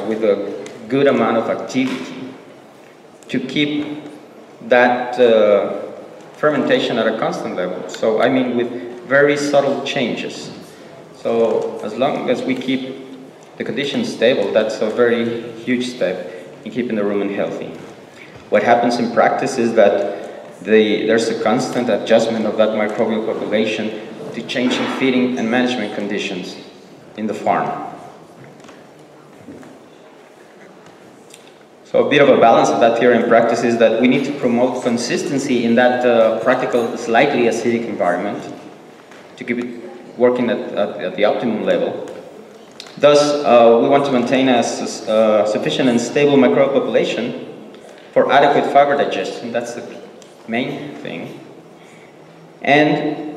with a good amount of activity to keep that fermentation at a constant level. So I mean with very subtle changes. So as long as we keep the conditions stable, that's a very huge step in keeping the rumen healthy. What happens in practice is that there's a constant adjustment of that microbial population to changing feeding and management conditions in the farm. So a bit of a balance of that theory in practice is that we need to promote consistency in that practical, slightly acidic environment to keep it working at the optimum level. Thus, we want to maintain a sufficient and stable microbial population for adequate fiber digestion. That's the main thing. And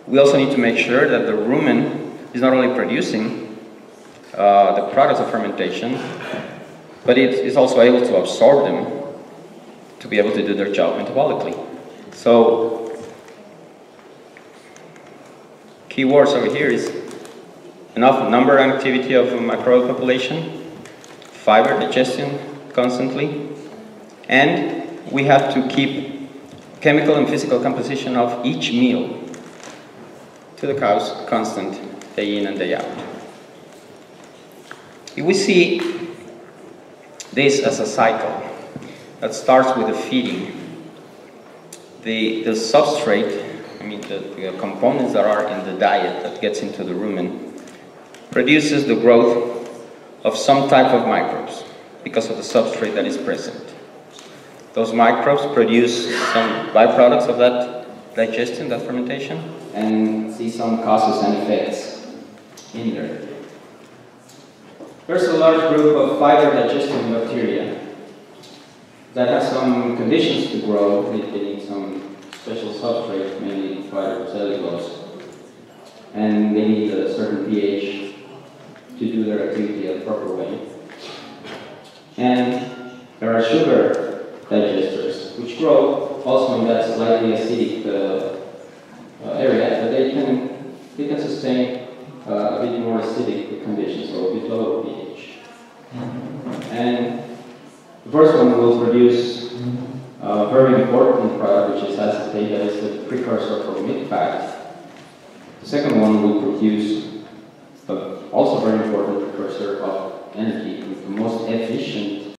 we also need to make sure that the rumen is not only producing the products of fermentation, but it is also able to absorb them to be able to do their job metabolically. So, key words over here is enough number and activity of a microbial population, fiber digestion constantly, and we have to keep chemical and physical composition of each meal to the cows constant day in and day out. If we see this as a cycle that starts with the feeding, the substrate, I mean the components that are in the diet that gets into the rumen, produces the growth of some type of microbes because of the substrate that is present. Those microbes produce some byproducts of that digestion, that fermentation, and see some causes and effects in there. There's a large group of fiber digesting bacteria that have some conditions to grow. They need some special substrate, mainly fiber cellulose, and they need a certain pH to do their activity the proper way. And there are sugar digesters, which grow also in that slightly acidic area, but they can sustain a bit more acidic conditions, so a bit lower pH. And the first one will produce a very important product, which is acetate, that is the precursor for milk fat. The second one will produce also very important precursor of energy, with the most efficient